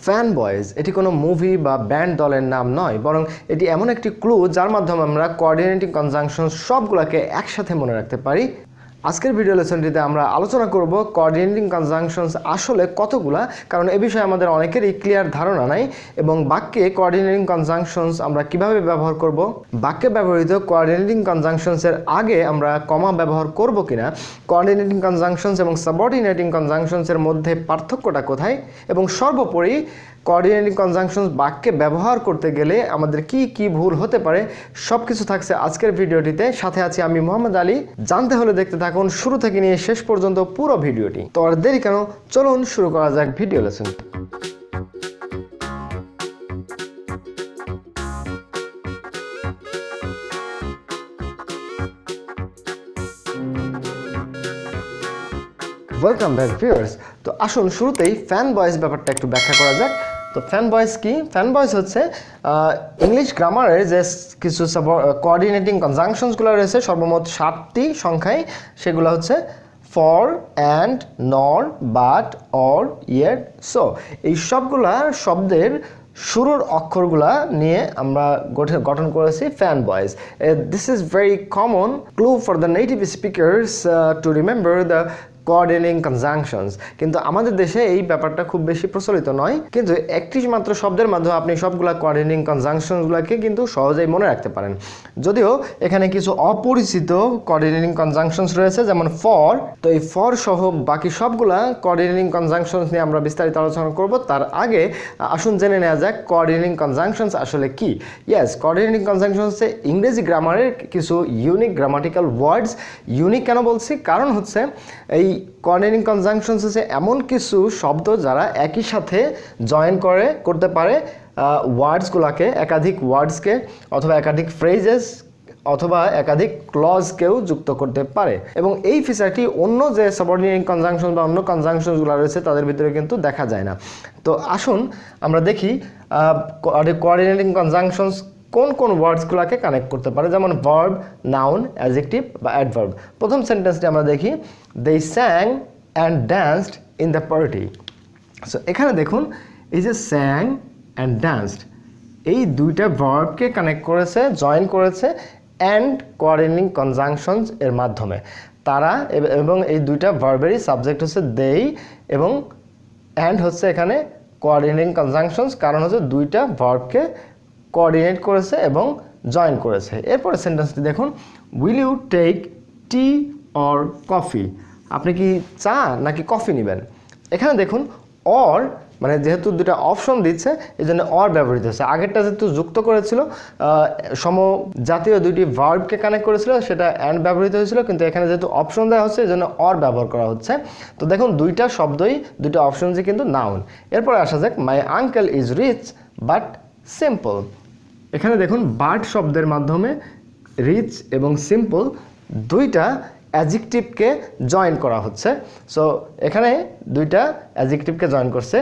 Fan boys এটি কোনো movie বা ব্যান্ড দলের নাম নয়, বরং এটি এমন একটি ক্লু যার মাধ্যমে আমরা কোঅর্ডিনেটিং কনজাংশন সবগুলোকে একসাথে মনে রাখতে পারি। আজকের ভিডিও লেসনটিতে আমরা আলোচনা করব কোঅর্ডিনেটিং কনজাংশনস আসলে কতগুলা, কারণ এ বিষয়ে আমাদের অনেকেরই ক্লিয়ার ধারণা নাই, এবং বাক্যে কোঅর্ডিনেটিং কনজাংশনস আমরা কিভাবে ব্যবহার করব, বাক্যে ব্যবহৃত কোঅর্ডিনেটিং কনজাংশনসের আগে আমরা কমা ব্যবহার করব কিনা, কোঅর্ডিনেটিং কনজাংশনস এবং সাবঅর্ডিনেটিং কনজাংশনসের মধ্যে পার্থক্যটা কোথায়, এবং সর্বোপরি কোঅর্ডিনেটিং কনজাংশনস বাক্যে ব্যবহার করতে গেলে আমাদের কি কি ভুল হতে পারে সবকিছু থাকছে আজকের ভিডিওটিতে। সাথে আছি আমি মোহাম্মদ আলী। জানতে হলে দেখতে থাকুন শুরু থেকে নিয়ে শেষ পর্যন্ত পুরো ভিডিওটি। তো আর দেরি কেন, চলুন শুরু করা যাক video lesson. Welcome back viewers. তো আসুন শুরুতেই ফ্যান বয়েজ ব্যাপারটা একটু ব্যাখ্যা করা যাক। তো ফ্যান বয়েজ কি? ফ্যান বয়েজ হচ্ছে ইংলিশ গ্রামারের যে কিছু কোঅর্ডিনেটিং কনজাংশনসগুলো রয়েছে সর্বমোট 7টি সংখ্যায়, সেগুলো হচ্ছে for, and, nor, but, or, yet, so. এই সবগুলা শব্দের শুরুর অক্ষরগুলা নিয়ে আমরা গঠন করেছি fan boys. This is very common clue for the native speakers to remember the coordinating conjunctions. কিন্তু আমাদের দেশে এই ব্যাপারটা খুব বেশি প্রচলিত নয়, কিন্তু একটি মাত্র শব্দের মাধ্যমে আপনি সবগুলা কোঅর্ডিনেটিং কনজাংশনসগুলোকে কিন্তু সহজেই মনে রাখতে পারেন। যদিও এখানে কিছু অপরিচিত কোঅর্ডিনেটিং কনজাংশনস রয়েছে, যেমন ফর। তো এই ফর সহ বাকি সবগুলা কোঅর্ডিনেটিং কনজাংশনস নিয়ে আমরা বিস্তারিত আলোচনা করব। তার আগে আসুন জেনে নেওয়া যাক কোঅর্ডিনেটিং কনজাংশনস আসলে কি। ইয়েস, কোঅর্ডিনেটিং কনজাংশনস হচ্ছে ইংরেজি গ্রামারের কিছু ইউনিক গ্রামাটিক্যাল ওয়ার্ডস। ইউনিক কেন বলছি? কারণ হচ্ছে এই কোঅর্ডিনেটিং কনজাংশনস হচ্ছে এমন কিছু শব্দ যারা একই সাথে জয়েন করতে পারে ওয়ার্ডসগুলোকে, একাধিক ওয়ার্ডসকে, অথবা একাধিক ফ্রেজেস, অথবা একাধিক ক্লজকেও যুক্ত করতে পারে। এবং এই ফিচারটি অন্য যে সাবঅর্ডিনেটিং কনজাংশন বা অন্য কনজাংশনসগুলো রয়েছে তাদের ভিতরে কিন্তু দেখা যায় না। তো আসুন আমরা দেখি কোঅর্ডিনেটিং কনজাংশনস কোন কোন ওয়ার্ডসগুলোকে কানেক্ট করতে পারে, যেমন ভার্ব, নাউন, অ্যাডজেক্টিভ বা অ্যাডভার্ব। প্রথম সেন্টেন্সটি আমরা দেখি, they sang and danced in the party. So এখানে দেখুন এই যে স্যাং অ্যান্ড ড্যান্সড, এই দুইটা ভার্বকে কানেক্ট করেছে, জয়েন করেছে অ্যান্ড কোঅর্ডিনেটিং কনজাংশনস এর মাধ্যমে। তারা এবং এই দুইটা ভার্বেরই সাবজেক্ট হচ্ছে দেই, এবং অ্যান্ড হচ্ছে এখানে কোঅর্ডিনেটিং কনজাংশনস, কারণ হচ্ছে দুইটা ভার্বকে কোঅর্ডিনেট করেছে এবং জয়েন করেছে। এরপরে সেন্টেন্সটি দেখুন, will you take tea or coffee? আপনি কি চা নাকি কফি নেবেন? এখানে দেখুন অর, মানে যেহেতু দুটা অপশন দিচ্ছে এই জন্য অর ব্যবহৃত হচ্ছে। আগেরটা যেহেতু যুক্ত করেছিল সমজাতীয় দুইটি ভার্বকে কানেক্ট করেছিল, সেটা অ্যান্ড ব্যবহৃত হয়েছিল, কিন্তু এখানে যেহেতু অপশন দেওয়া হচ্ছে এই জন্য অর ব্যবহার করা হচ্ছে। তো দেখুন দুইটা শব্দই, দুইটা অপশনসই কিন্তু নাউন। এরপরে আসা যাক, my uncle is rich but simple. এখানে দেখুন বাট শব্দের মাধ্যমে রিচ এবং সিম্পল দুইটা অ্যাডজেক্টিভকে জয়েন করা হচ্ছে। সো এখানে দুইটা অ্যাডজেক্টিভকে জয়েন করছে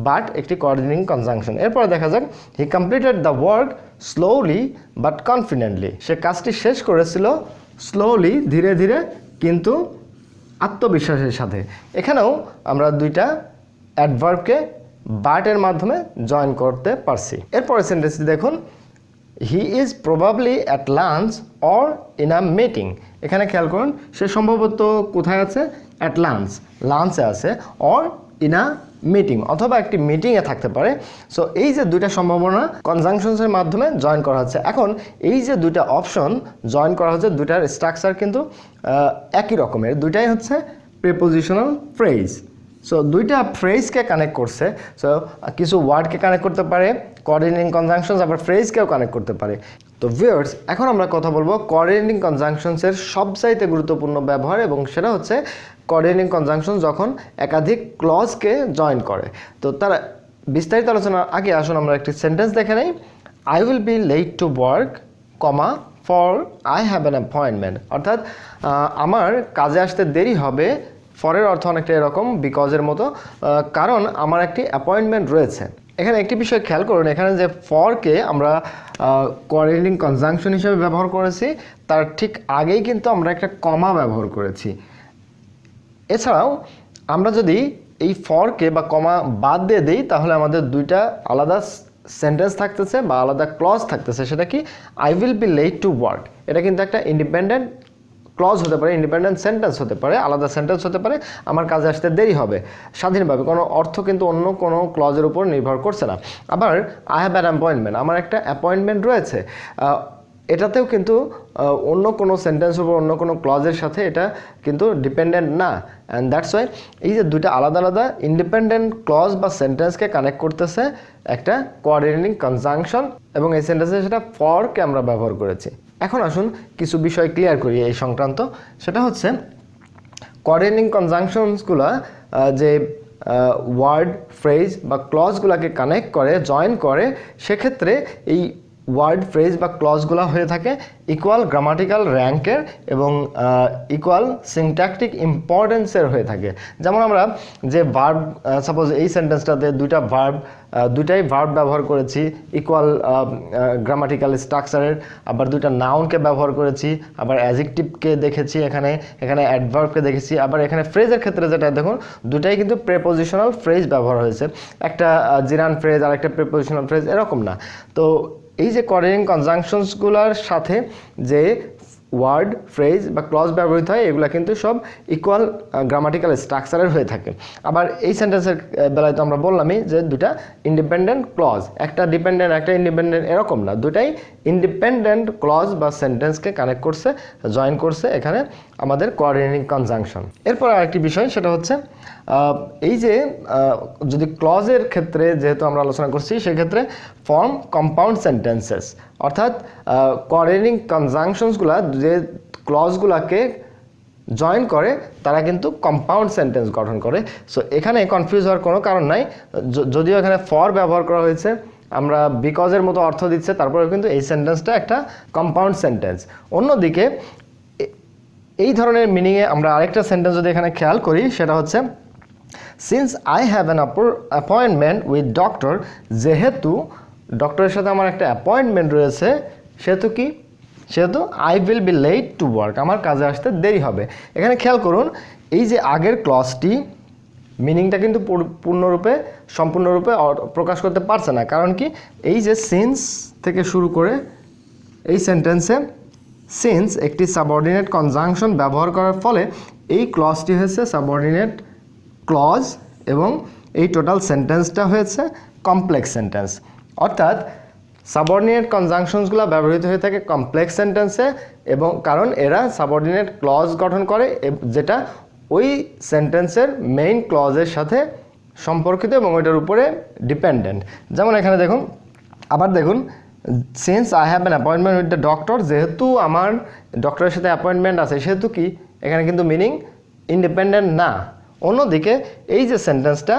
বাট, একটি কোঅর্ডিনেটিং কনজাংশন। এরপরে দেখা যাক, he completed the work slowly but confidently. সে কাজটি শেষ করেছিল স্লোলি, ধীরে ধীরে, কিন্তু আত্মবিশ্বাসের সাথে। এখানেও আমরা দুইটা অ্যাডভার্বকে বাটের মাধ্যমে জয়েন করতে পারছি। এরপরে সেন্টেন্সটি দেখুন, he is probably at lunch or in a meeting. এখানে খেয়াল করুন সে সম্ভবত কোথায় আছে? অ্যাট লাঞ্চ, লাঞ্চে আছে, অর ইন আ মিটিং, অথবা একটি মিটিংয়ে থাকতে পারে। সো এই যে দুইটা সম্ভাবনা কনজাংশনসের মাধ্যমে জয়েন করা হচ্ছে। এখন এই যে দুইটা অপশন জয়েন করা হচ্ছে, দুইটার স্ট্রাকচার কিন্তু একই রকমের, দুইটাই হচ্ছে প্রিপোজিশনাল ফ্রেজ। সো দুইটা ফ্রেজকে কানেক্ট করছে। সো কিছু ওয়ার্ডকে কানেক্ট করতে পারে কোঅর্ডিনেটিং কনজাংশনস, আবার ফ্রেজকেও কানেক্ট করতে পারে। তো ভিউয়ার্স, এখন আমরা কথা বলবো কোঅর্ডিনেটিং কনজাংশনসের সবচাইতে গুরুত্বপূর্ণ ব্যবহার, এবং সেটা হচ্ছে কোঅর্ডিনেটিং কনজাংশন যখন একাধিক ক্লজকে জয়েন করে। তো তার বিস্তারিত আলোচনার আগে আসুন আমরা একটি সেন্টেন্স দেখে নেই। I will be late to work, comma, for I have an appointment. অর্থাৎ আমার কাজে আসতে দেরি হবে, ফরের অর্থ অনেকটা এরকম বিকজের মতো, কারণ আমার একটি অ্যাপয়েন্টমেন্ট রয়েছে। এখানে একটি বিষয় খেয়াল করুন, এখানে যে ফরকে আমরা কোঅর্ডিনেটিং কনজাংশন হিসেবে ব্যবহার করেছি, তার ঠিক আগেই কিন্তু আমরা একটা কমা ব্যবহার করেছি। এছাড়াও আমরা যদি এই ফরকে বা কমা বাদ দিয়ে দেই তাহলে আমাদের দুইটা আলাদা সেন্টেন্স থাকতেছে বা আলাদা ক্লজ থাকতেছে। সেটা কি, I will be late to work, এটা কিন্তু একটা ইন্ডিপেন্ডেন্ট ক্লজ হতে পারে, ইন্ডিপেন্ডেন্ট সেন্টেন্স হতে পারে, আলাদা সেন্টেন্স হতে পারে। আমার কাজে আসতে দেরি হবে স্বাধীনভাবে, কোনো অর্থ কিন্তু অন্য কোনো ক্লজের উপর নির্ভর করছে না। আবার আই হ্যাভ অ্যান অ্যাপয়েন্টমেন্ট, আমার একটা অ্যাপয়েন্টমেন্ট রয়েছে, এটাতেও কিন্তু অন্য কোনো সেন্টেন্সের উপর অন্য কোনো ক্লজের সাথে এটা কিন্তু ডিপেন্ডেন্ট না। অ্যান্ড দ্যাটস ওয়াই এই যে দুইটা আলাদা আলাদা ইন্ডিপেন্ডেন্ট ক্লজ বা সেন্টেন্সকে কানেক্ট করতেছে একটা কোঅর্ডিনেটিং কনজাংশন, এবং এই সেন্টেন্সে সেটা ফরকে আমরা ব্যবহার করেছি। এখন আসুন কিছু বিষয় ক্লিয়ার করি এই সংক্রান্ত। সেটা হচ্ছে কোঅর্ডিনেটিং কনজাংশনসগুলো যে ওয়ার্ড, ফ্রেজ বা ক্লজগুলোকে কানেক্ট করে, জয়েন করে, সেক্ষেত্রে এই ওয়ার্ড, ফ্রেজ বা ক্লজগুলো হয়ে থাকে ইকুয়াল গ্রামাটিক্যাল র্যাঙ্কের এবং ইকুয়াল সিনট্যাকটিক ইম্পর্টেন্সের হয়ে থাকে। যেমন আমরা যে ভার্ব, সাপোজ এই সেন্টেন্সটাতে দুইটাই ভার্ব ব্যবহার করেছি ইকুয়াল গ্রামাটিক্যাল স্ট্রাকচারের, আবার দুইটা নাউনকে ব্যবহার করেছি, আবার অ্যাডজেক্টিভকে দেখেছি, এখানে অ্যাডভার্বকে দেখেছি। আবার এখানে ফ্রেজের ক্ষেত্রে যেটা দেখুন, দুটাই কিন্তু প্রেপোজিশনাল ফ্রেজ ব্যবহার হয়েছে, একটা জিরান ফ্রেজ আর একটা প্রেপোজিশনাল ফ্রেজ, এরকম না। তো এই যে কোঅর্ডিনেটিং কনজাংশনসগুলোর সাথে যে ওয়ার্ড, ফ্রেজ বা ক্লজ ব্যবহৃত হয়, এগুলো কিন্তু সব ইকুয়াল গ্রামাটিক্যাল স্ট্রাকচারের হয়ে থাকে। আবার এই সেন্টেন্সের বেলায় তো আমরা বললামই যে দুটা ইন্ডিপেন্ডেন্ট ক্লজ, একটা ডিপেন্ডেন্ট একটা ইন্ডিপেন্ডেন্ট, এরকম না, দুটাই ইন্ডিপেন্ডেন্ট ক্লজ বা সেন্টেন্সকে কানেক্ট করছে, জয়েন করছে এখানে আমাদের কোঅর্ডিনেটিং কনজাংশন। এরপর আরেকটি বিষয়, সেটা হচ্ছে এই যে যদি ক্লজের ক্ষেত্রে যেহেতু আমরা আলোচনা করছি, সেক্ষেত্রে ফর্ম কম্পাউন্ড সেন্টেন্সেস, অর্থাৎ কোঅর্ডিনেটিং কনজাংশনসগুলো যে ক্লজগুলোকে জয়েন করে তারা কিন্তু কম্পাউন্ড সেন্টেন্স গঠন করে। সো এখানে কনফিউজ হওয়ার কোনো কারণ নাই, যদিও এখানে ফর ব্যবহার করা হয়েছে, আমরা বিকজের মতো অর্থ দিচ্ছে, তারপরেও কিন্তু এই সেন্টেন্সটা একটা কম্পাউন্ড সেন্টেন্স। অন্যদিকে এই ধরনের মিনিংয়ে আমরা আরেকটা সেন্টেন্স যদি এখানে খেয়াল করি, সেটা হচ্ছে since I have an appointment with doctor, যেহেতু ডক্টরের সাথে আমার একটা অ্যাপয়েন্টমেন্ট রয়েছে, সেহেতু I will be late to work, আমার কাজে আসতে দেরি হবে। এখানে খেয়াল করুন, এই যে আগের ক্লজটি মিনিংটা কিন্তু সম্পূর্ণরূপে প্রকাশ করতে পারছে না। কারণ কি, এই যে সিন্স থেকে শুরু করে এই সেন্টেন্সে সিন্স একটি সাবঅর্ডিনেট কনজাংশন ব্যবহার করার ফলে এই ক্লজটি হয়েছে সাবঅর্ডিনেট ক্লজ, এবং এই টোটাল সেন্টেন্সটা হয়েছে কমপ্লেক্স সেন্টেন্স। অর্থাৎ সাবঅর্ডিনেট কনজাংশনসগুলো ব্যবহৃত হয়ে থাকে কমপ্লেক্স সেন্টেন্সে, এবং কারণ এরা সাবঅর্ডিনেট ক্লজ গঠন করে যেটা ওই সেন্টেন্সের মেইন ক্লজের সাথে সম্পর্কিত এবং ওইটার উপরে ডিপেন্ডেন্ট। যেমন এখানে দেখুন, আবার দেখুন, since I have an appointment with the doctor, যেহেতু আমার ডক্টরের সাথে অ্যাপয়েন্টমেন্ট আছে, সেহেতু কি এখানে কিন্তু মিনিং ইন্ডিপেন্ডেন্ট না। অন্যদিকে এই যে সেন্টেন্সটা,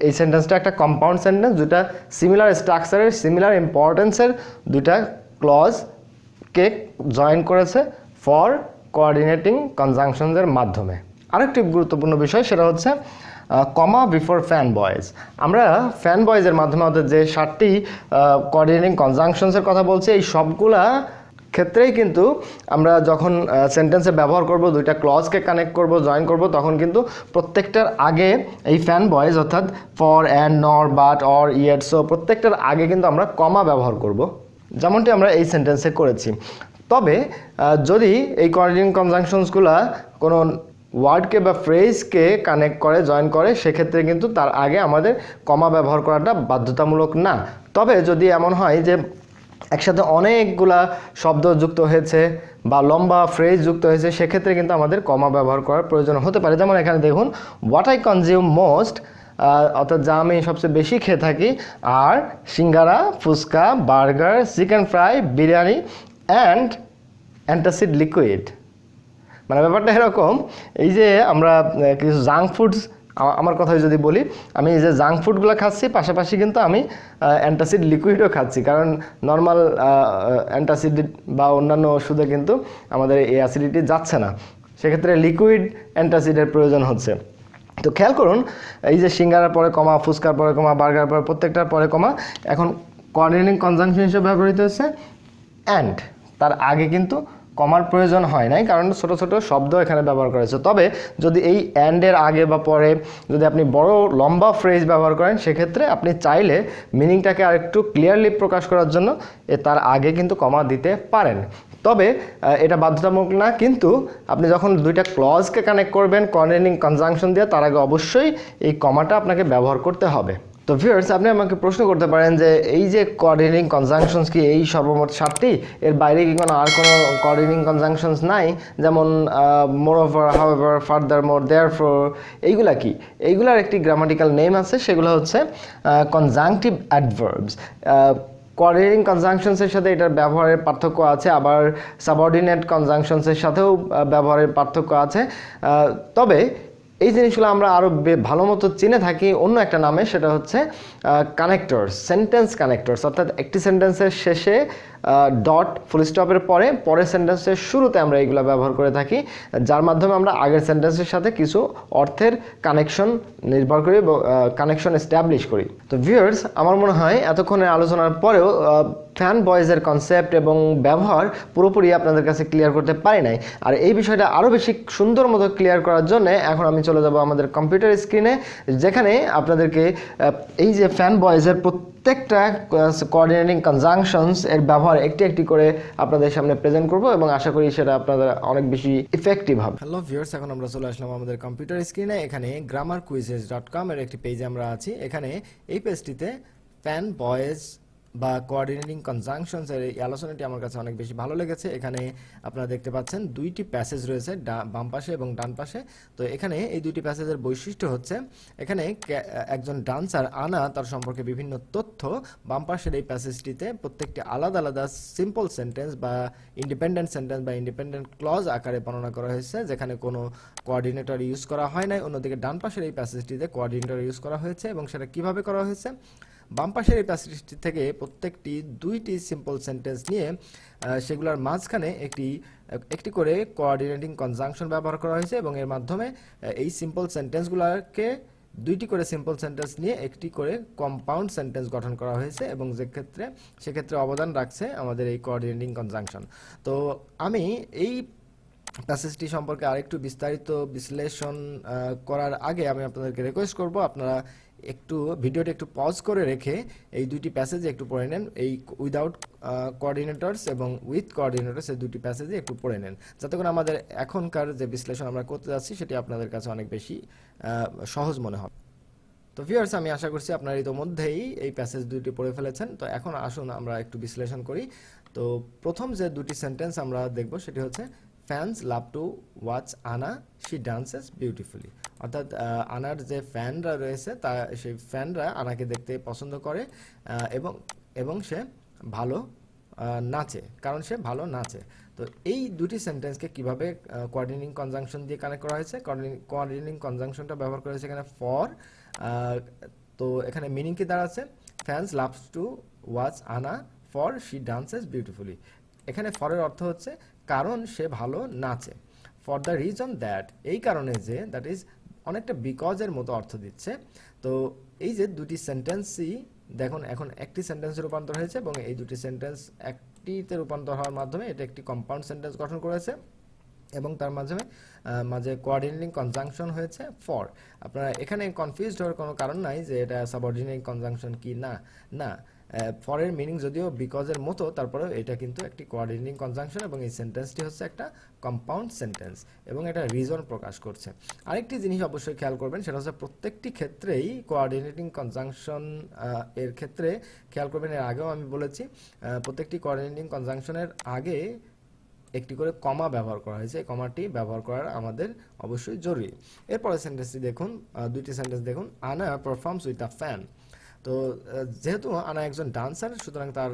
এই সেন্টেন্সটা একটা কম্পাউন্ড সেন্টেন্স, দুটা সিমিলার স্ট্রাকচারের, সিমিলার ইম্পর্টেন্সের দুইটা ক্লজকে জয়েন করেছে ফর কোঅর্ডিনেটিং কনজাংশনসের মাধ্যমে। আরেকটি গুরুত্বপূর্ণ বিষয়, সেটা হচ্ছে কমা বিফোর ফ্যান বয়েজ। আমরা ফ্যান বয়েজের মাধ্যমে আমাদের যে 7টি কোঅর্ডিনেটিং কনজাংশনসের কথা বলছি, এই সবগুলা ক্ষেত্রেই কিন্তু আমরা যখন সেন্টেন্সে ব্যবহার করব, দুইটা ক্লজকে কানেক্ট করব, জয়েন করব, তখন কিন্তু প্রত্যেকটার আগে এই ফ্যান বয়েজ অর্থাৎ for, and, nor, but, or, yet, so প্রত্যেকটার আগে কিন্তু আমরা কমা ব্যবহার করব, যেমনটি আমরা এই সেন্টেন্সে করেছি। তবে যদি এই কোঅর্ডিনেটিং কনজাংশনসগুলো কোনো ওয়ার্ডকে বা ফ্রেজকে কানেক্ট করে, জয়েন করে, সেক্ষেত্রে কিন্তু তার আগে আমাদের কমা ব্যবহার করাটা বাধ্যতামূলক না। তবে যদি এমন হয় যে একসাথে অনেকগুলা শব্দ যুক্ত হয়েছে বা লম্বা ফ্রেজ যুক্ত হয়েছে, সেক্ষেত্রে কিন্তু আমাদের কমা ব্যবহার করার প্রয়োজন হতে পারে। যেমন এখানে দেখুন, হোয়াট আই কনজিউম মোস্ট, অর্থাৎ যা আমি সবচেয়ে বেশি খেয়ে থাকি, আর singara, fuchka, burger, chicken fry, biryani and antacid liquid. মানে ব্যাপারটা এরকম, এই যে আমরা কিছু জাঙ্ক ফুডস, আমার কথাই যদি বলি, আমি এই যে জাঙ্ক ফুডগুলো খাচ্ছি, পাশাপাশি কিন্তু আমি অ্যান্টাসিড লিকুইডও খাচ্ছি, কারণ নর্মাল অ্যান্টাসিড বা অন্যান্য ওষুধে কিন্তু আমাদের এই অ্যাসিডিটি যাচ্ছে না, সেক্ষেত্রে লিকুইড অ্যান্টাসিডের প্রয়োজন হচ্ছে। তো খেয়াল করুন, এই যে সিঙ্গারার পরে কমা, ফুচকার পরে কমা, বার্গার পরে, প্রত্যেকটার পরে কমা, এখন কোঅর্ডিনেটিং কনজাংশন হিসেবে ব্যবহৃত হচ্ছে অ্যান্ড, তার আগে কিন্তু কমার প্রয়োজন হয় নাই, কারণ ছোট ছোট শব্দ এখানে ব্যবহার করেছে। তবে যদি এই অ্যান্ডের আগে বা পরে যদি আপনি বড় লম্বা ফ্রেজ ব্যবহার করেন, সেক্ষেত্রে আপনি চাইলে মিনিংটাকে আরেকটু ক্লিয়ারলি প্রকাশ করার জন্য তার আগে কিন্তু কমা দিতে পারেন। তবে এটা বাধ্যতামূলক না, কিন্তু আপনি যখন দুইটা ক্লজকে কানেক্ট করবেন কোঅর্ডিনেটিং কনজাংশন দিয়ে, তার আগে অবশ্যই এই কমাটা আপনাকে ব্যবহার করতে হবে। তো ভিউয়ার্স, আপনি আমাকে প্রশ্ন করতে পারেন যে এই যে কোঅর্ডিনেটিং কনজাংশনস কি এই সর্বমোট 7টি, এর বাইরে কি আর কোনো কোঅর্ডিনেটিং কনজাংশনস নাই, যেমন মোরওভার, হাউএভার, ফার্দারমোর, দেয়ারফর, এইগুলা কি? এইগুলার একটি গ্রামাটিক্যাল নেম আছে, সেগুলো হচ্ছে কনজাংটিভ অ্যাডভার্বস। কোঅর্ডিনেটিং কনজাংশনসের সাথে এটার ব্যবহারের পার্থক্য আছে, আবার সাবঅর্ডিনেট কনজাংশনসের সাথেও ব্যবহারের পার্থক্য আছে। তবে এই জিনিসগুলো আমরা আরও ভালো মতো চিনে থাকি অন্য একটা নামে, সেটা হচ্ছে কানেক্টরস, সেন্টেন্স কানেক্টরস। অর্থাৎ একটি সেন্টেন্সের শেষে ডট ফুল স্টপের পরে পরের সেন্টেন্সের শুরুতে আমরা এইগুলো ব্যবহার করে থাকি, যার মাধ্যমে আমরা আগের সেন্টেন্সের সাথে কিছু অর্থের কানেকশন নির্ভর করি, কানেকশন এস্টাবলিশ করি। তো ভিউয়ার্স, আমার মনে হয় এতক্ষণের আলোচনার পরেও ফ্যান বয়েজের কনসেপ্ট এবং ব্যবহার পুরোপুরি আপনাদের কাছে ক্লিয়ার করতে পারি নাই। আর এই বিষয়টা আরও বেশি সুন্দর মতো ক্লিয়ার করার জন্য এখন আমি চলে যাব আমাদের কম্পিউটার স্ক্রিনে, যেখানে আপনাদেরকে এই যে ফ্যান বয়েজের প্রত্যেকটা কোঅর্ডিনেটিং কনজাংশনস এর ব্যবহার একটি একটি করে আপনাদের সামনে প্রেজেন্ট করব, এবং আশা করি সেটা আপনাদের অনেক বেশি ইফেক্টিভ হবে। হ্যালো ভিউয়ার্স, এখন আমরা চলে আসলাম আমাদের কম্পিউটার স্ক্রিনে। এখানে grammarquizzes.com এর একটি পেজে আমরা আছি। এখানে এই পেজটিতে ফ্যান বয়েজ বা কোঅর্ডিনেটিং কনজাংশনস এর এই আলোচনাটি আমার কাছে অনেক বেশি ভালো লেগেছে। এখানে আপনারা দেখতে পাচ্ছেন দুইটি প্যাসেজ রয়েছে, বাম পাশে এবং ডান পাশে। তো এখানে এই দুইটি প্যাসেজের বৈশিষ্ট্য হচ্ছে, এখানে একজন ডান্সার আনা তার সম্পর্কে বিভিন্ন তথ্য বাম পাশের এই প্যাসেজটিতে প্রত্যেকটি আলাদা আলাদা সিম্পল সেন্টেন্স বা ইন্ডিপেন্ডেন্ট সেন্টেন্স বা ইন্ডিপেন্ডেন্ট ক্লজ আকারে বর্ণনা করা হয়েছে, যেখানে কোনো কোঅর্ডিনেটর ইউজ করা হয় নাই। অন্যদিকে ডান পাশের এই প্যাসেজটিতে কোঅর্ডিনেটর ইউজ করা হয়েছে, এবং সেটা কিভাবে করা হয়েছে? বাম পাশের এই প্যাসেজটি থেকে প্রত্যেকটি দুইটি সিম্পল সেন্টেন্স নিয়ে সেগুলোর মাঝখানে একটি করে কোঅর্ডিনেটিং কনজাংশন ব্যবহার করা হয়েছে, এবং এর মাধ্যমে এই সিম্পল সেন্টেন্সগুলোকে দুইটি করে সিম্পল সেন্টেন্স নিয়ে একটি করে কম্পাউন্ড সেন্টেন্স গঠন করা হয়েছে, এবং সেক্ষেত্রে অবদান রাখছে আমাদের এই কোঅর্ডিনেটিং কনজাংশন। তো আমি এই প্যাসেজটি সম্পর্কে আরেকটু বিস্তারিত বিশ্লেষণ করার আগে আমি আপনাদেরকে রিকোয়েস্ট করব, আপনারা ভিডিওটি একটু পজ করে রেখে এই দুইটি প্যাসেজে একটু পড়ে নেন। এই উইদাউট কোঅর্ডিনেটরস এবং উইথ কোঅর্ডিনেটরস এই দুটি প্যাসেজে একটু পড়ে নেন, যাতে করে আমাদের এখনকার যে বিশ্লেষণ আমরা করতে যাচ্ছি সেটি আপনাদের কাছে অনেক বেশি সহজ মনে হবে। তো ভিউয়ার্স, আমি আশা করছি আপনারা ইতোমধ্যেই এই প্যাসেজ দুটি পড়ে ফেলেছেন। তো এখন আসুন আমরা একটু বিশ্লেষণ করি। তো প্রথম যে দুটি সেন্টেন্স আমরা দেখব সেটি হচ্ছে, ফ্যানস লাভ টু ওয়াচ আনা, শি ডান্সেস বিউটিফুলি। অর্থাৎ আনার যে ফ্যানরা রয়েছে সেই ফ্যানরা আনাকে দেখতে পছন্দ করে, এবং সে ভালো নাচে, কারণ সে ভালো নাচে। তো এই দুটি সেন্টেন্সকে কিভাবে কোঅর্ডিনেটিং কনজাংশন দিয়ে কানেক্ট করা হয়েছে? কোঅর্ডিনেটিং কনজাংশনটা ব্যবহার করা হয়েছে এখানে ফর। তো এখানে মিনিং কি দাঁড়াচ্ছে? ফ্যানস লাভস টু ওয়াচ আনা ফর শি ডান্সেস বিউটিফুলি। এখানে ফরের অর্থ হচ্ছে কারণ সে ভালো নাচে। ফর দ্য রিজন দ্যাট, এই কারণে যে, দ্যাট ইজ অনেকটা বিকজের মতো অর্থ দিচ্ছে। তো এই যে দুটি সেন্টেন্সই দেখুন এখন একটি সেন্টেন্সে রূপান্তর হয়েছে, এবং এই দুটি সেন্টেন্স একটিতে রূপান্তর হওয়ার মাধ্যমে এটা একটি কম্পাউন্ড সেন্টেন্স গঠন করেছে, এবং তার মাঝে কোঅর্ডিনেটিং কনজাংশন হয়েছে ফর। আপনারা এখানে কনফিউজড হওয়ার কোনো কারণ নাই যে এটা সাবঅর্ডিনেটিং কনজাংশন কি না। ফরের মিনিং যদিও বিকজের মতো, তারপরেও এটা কিন্তু একটি কোঅর্ডিনেটিং কনজাংশন, এবং এই সেন্টেন্সটি হচ্ছে একটা কম্পাউন্ড সেন্টেন্স, এবং এটা রিজন প্রকাশ করছে। আরেকটি জিনিস অবশ্যই খেয়াল করবেন, সেটা হচ্ছে প্রত্যেকটি ক্ষেত্রেই কোঅর্ডিনেটিং কনজাংশন এর ক্ষেত্রে খেয়াল করবেন, এর আগেও আমি বলেছি, প্রত্যেকটি কোঅর্ডিনেটিং কনজাংশনের আগে একটি করে কমা ব্যবহার করা হয়েছে। কমাটি ব্যবহার করার আমাদের অবশ্যই জরুরি। এরপরে সেন্টেন্সটি দেখুন, দুইটি সেন্টেন্স দেখুন। আনা পারফর্মস উইথ আ ফ্যান। তো যেহেতু আনা একজন ডান্সার, সুতরাং তার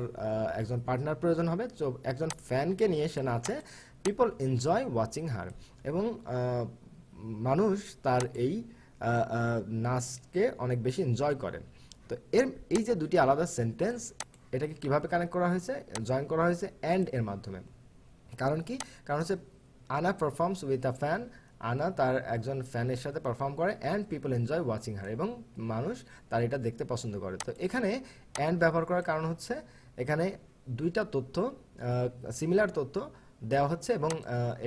একজন পার্টনার প্রয়োজন হবে। তো একজন ফ্যানকে নিয়ে সে নাচে। পিপল এনজয় ওয়াচিং হার, এবং মানুষ তার এই নাচকে অনেক বেশি এনজয় করে। তো এই যে দুটি আলাদা সেন্টেন্স, এটাকে কিভাবে কানেক্ট করা হয়েছে? জয়েন করা হয়েছে অ্যান্ড এর মাধ্যমে। কারণ কি? কারণ হচ্ছে আনা পারফর্মস উইথ আ ফ্যান, আনা তার একজন ফ্যানের সাথে পারফর্ম করে, অ্যান্ড পিপল এনজয় ওয়াচিং হার, এবং মানুষ তার এটা দেখতে পছন্দ করে। তো এখানে অ্যান্ড ব্যবহার করার কারণ হচ্ছে এখানে দুইটা তথ্য, সিমিলার তথ্য দেওয়া হচ্ছে এবং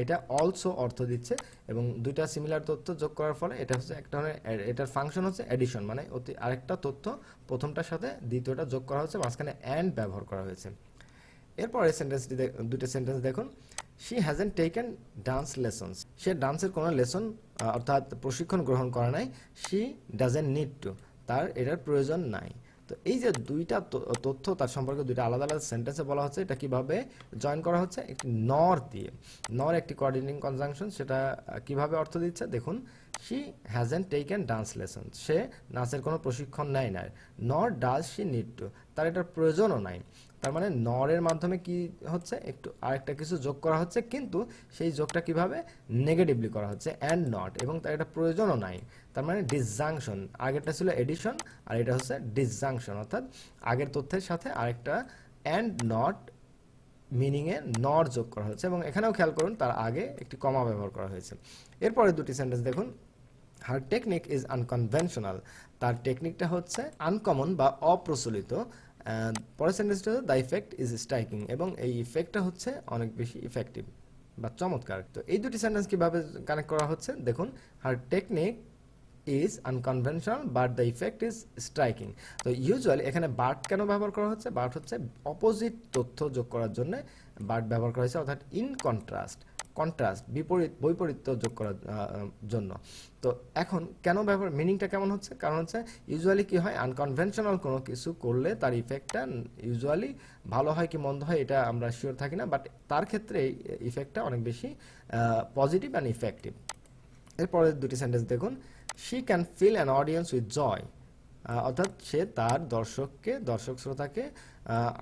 এটা অলসো অর্থ দিচ্ছে এবং দুইটা সিমিলার তথ্য যোগ করার ফলে এটা হচ্ছে একটা ধরনের এটার ফাংশন হচ্ছে এডিশন, মানে আরেকটা তথ্য প্রথমটার সাথে দ্বিতীয়টা যোগ করা হচ্ছে, মাঝখানে অ্যান্ড ব্যবহার করা হয়েছে। এরপরে সেন্টেন্সটি দুটো সেন্টেন্স দেখুন। She hasn't taken dance lessons, সে ডান্সের কোনো লেসন অর্থাৎ প্রশিক্ষণ গ্রহণ করে নাই। শি ডাজেন্ট নিড টু, তার এটার প্রয়োজন নাই। তো এই যে দুইটা তথ্য তার সম্পর্কে দুইটা আলাদা আলাদা সেন্টেন্সে বলা হচ্ছে, এটা কিভাবে জয়েন করা হচ্ছে, একটি নর দিয়ে। নর একটি কোঅর্ডিনেটিং কনজাংশন, সেটা কিভাবে অর্থ দিচ্ছে দেখুন। She hasn't taken dance lesson, সে নাচের কোনো প্রশিক্ষণ নেয় না। নর ডাজ শি নিড টু, তার এটার প্রয়োজনও নাই। তার মানে নরের মাধ্যমে কি হচ্ছে, একটু আরেকটা কিছু যোগ করা হচ্ছে, কিন্তু সেই যোগটা কিভাবে নেগেটিভলি করা হচ্ছে, অ্যান্ড নট, এবং তার এটা প্রয়োজনও নাই। তার মানে ডিসজাংশন, আগেরটা ছিল এডিশন আর এটা হচ্ছে ডিসজাংশন, অর্থাৎ আগের তথ্যের সাথে আরেকটা অ্যান্ড নট মিনিংয়ে নট যোগ করা হচ্ছে, এবং এখানেও খেয়াল করুন তার আগে একটি কমা ব্যবহার করা হয়েছে। এরপরে দুটি সেন্টেন্স দেখুন। হার টেকনিক ইজ আনকনভেনশনাল, তার টেকনিকটা হচ্ছে আনকমন বা অপ্রচলিত। পরের সেন্টেন্সটা দ্য ইফেক্ট ইজ স্ট্রাইকিং, এবং এই ইফেক্টটা হচ্ছে অনেক বেশি ইফেক্টিভ বা চমৎকার। তো এই দুটি সেন্টেন্স কিভাবে কানেক্ট করা হচ্ছে দেখুন। Her technique is unconventional but the effect is striking. তো ইউজুয়ালি এখানে বাট কেন ব্যবহার করা হচ্ছে, বাট হচ্ছে অপোজিট তথ্য যোগ করার জন্য বাট ব্যবহার করা হয়েছে, অর্থাৎ ইন কন্ট্রাস্ট বৈপরীত্য যোগ করার জন্য। তো এখন কেন ব্যবহার, মিনিংটা কেমন হচ্ছে, কারণ হচ্ছে ইউজুয়ালি কি হয়, আনকনভেনশনাল কোনো কিছু করলে তার ইফেক্টটা ইউজুয়ালি ভালো হয় কি মন্দ হয় এটা আমরা শিওর থাকি না, বাট তার ক্ষেত্রে এই ইফেক্টটা অনেক বেশি পজিটিভ অ্যান্ড ইফেক্টিভ। এরপরে দুটি সেন্টেন্স দেখুন। She can fill an audience with joy, অর্থাৎ সে তার দর্শক শ্রোতাকে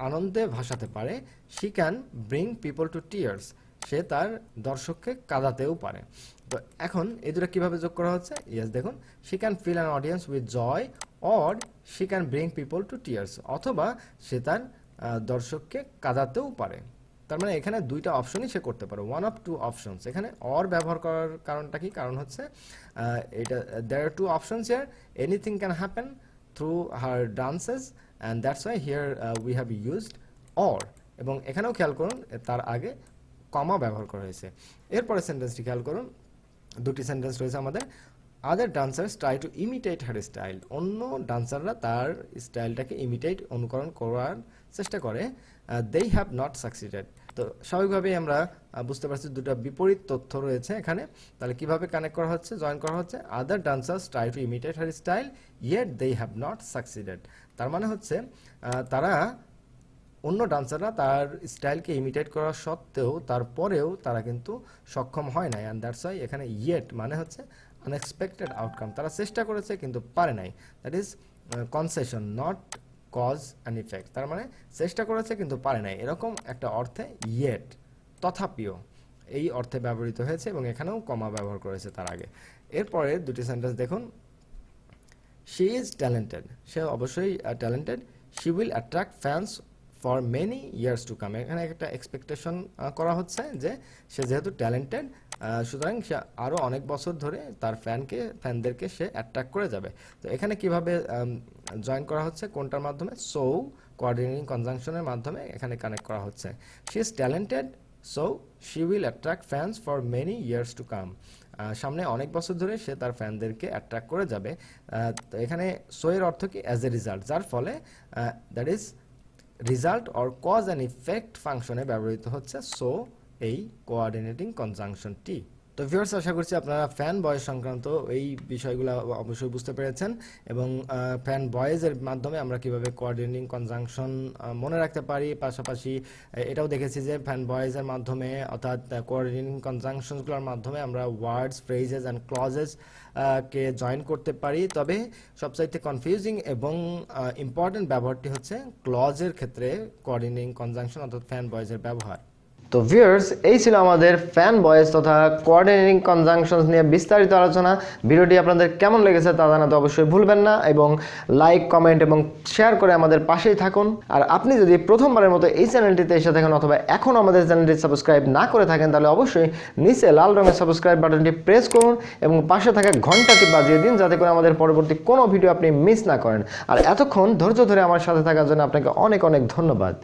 আনন্দে ভাসাতে পারে। She can bring people to tears, সে তার দর্শককে কাঁদাতেও পারে। তো এখন এই দুটো কীভাবে যোগ করা হচ্ছে, ইয়েস দেখুন। She can fill an audience with joy or she can bring people to tears, অথবা সে তার দর্শককে কাঁদাতেও পারে। তার মানে এখানে দুইটা অপশনই সে করতে পারে, ওয়ান অফ টু অপশনস। এখানে অর ব্যবহার করার কারণটা কি, কারণ হচ্ছে এটা there are two options here, anything can happen through her dances, and that's why here we have used or. এবং এখানেও খেয়াল করুন তার আগে কমা ব্যবহার করা হয়েছে। এরপরে সেন্টেন্সটি খেয়াল করুন, দুটি সেন্টেন্স রয়েছে আমাদের। Other dancers try to imitate her style, অন্য ডান্সাররা তার স্টাইলটাকে অনুকরণ করার চেষ্টা করে। They have not succeeded. তো স্বাভাবিকভাবেই আমরা বুঝতে পারছি দুটো বিপরীত তথ্য রয়েছে এখানে, তাহলে কিভাবে কানেক্ট করা হচ্ছে, জয়েন করা হচ্ছে। Other dancers try to imitate her style yet they have not succeeded, তার মানে হচ্ছে তারা অন্য ডান্সাররা তার স্টাইলকে ইমিটেট করা সত্ত্বেও তারপরেও তারা কিন্তু সক্ষম হয় নাই, অ্যান্ড দ্যাটস ওয়াই এখানে ইয়েট মানে হচ্ছে আনএক্সপেক্টেড আউটকাম, তারা চেষ্টা করেছে কিন্তু পারে নাই। That is concession, not cause and effect. তার মানে চেষ্টা করেছে কিন্তু পারে নাই, এরকম একটা অর্থে ইয়েট, তথাপিও এই অর্থে ব্যবহৃত হয়েছে, এবং এখানেও কমা ব্যবহার করেছে তার আগে। এরপরে দুটি সেন্টেন্স দেখুন। শি ইজ ট্যালেন্টেড, সে অবশ্যই talented. She will attract fans for many years to come, এখানে একটা এক্সপেকটেশন করা হচ্ছে যে সে যেহেতু ট্যালেন্টেড সুতরাং সে আরও অনেক বছর ধরে তার ফ্যানদেরকে সে অ্যাট্রাক্ট করে যাবে। তো এখানে কিভাবে জয়েন করা হচ্ছে, কোনটার মাধ্যমে, সো কোঅর্ডিনেটিং কনজাংশনের মাধ্যমে এখানে কানেক্ট করা হচ্ছে। She is talented so she will attract fans for many years to come, সামনে অনেক বছর ধরে সে তার ফ্যানদেরকে অ্যাট্রাক্ট করে যাবে। তো এখানে সো এর অর্থ কি, অ্যাজ এ রেজাল্ট, যার ফলে that is result or cause and effect ফাংশনে ব্যবহৃত হচ্ছে সো এই কোঅর্ডিনেটিং কনজাংশনটি। তো ভিউয়ার্স, আশা করছি আপনারা ফ্যান বয়েজ সংক্রান্ত এই বিষয়গুলো অবশ্যই বুঝতে পেরেছেন, এবং ফ্যান বয়েজের মাধ্যমে আমরা কিভাবে কোঅর্ডিনেটিং কনজাংশন মনে রাখতে পারি, পাশাপাশি এটাও দেখেছি যে ফ্যান বয়েজের মাধ্যমে অর্থাৎ কোঅর্ডিনেটিং কনজাংশনসগুলোর মাধ্যমে আমরা ওয়ার্ডস, ফ্রেজেস অ্যান্ড ক্লজেস কে জয়েন করতে পারি। তবে সবচাইতে কনফিউজিং এবং ইম্পর্টেন্ট ব্যবহারটি হচ্ছে ক্লজের ক্ষেত্রে কোঅর্ডিনেটিং কনজাংশন অর্থাৎ ফ্যান বয়েজের ব্যবহার। তো ভিউয়ার্স, এই ছিল আমাদের ফ্যান বয়েজ তথা কোঅর্ডিনেটিং কনজাংশনস নিয়ে বিস্তারিত আলোচনা। ভিডিওটি আপনাদের কেমন লেগেছে তা জানাতে অবশ্যই ভুলবেন না, এবং লাইক, কমেন্ট এবং শেয়ার করে আমাদের পাশেই থাকুন। আর আপনি যদি প্রথমবারের মতো এই চ্যানেলটিতে এসে থাকেন অথবা এখনও আমাদের চ্যানেলটি সাবস্ক্রাইব না করে থাকেন, তাহলে অবশ্যই নিচে লাল রঙের সাবস্ক্রাইব বাটনটি প্রেস করুন এবং পাশে থাকা ঘন্টাটি বাজিয়ে দিন, যাতে করে আমাদের পরবর্তী কোনো ভিডিও আপনি মিস না করেন। আর এতক্ষণ ধৈর্য ধরে আমার সাথে থাকার জন্য আপনাকে অনেক অনেক ধন্যবাদ।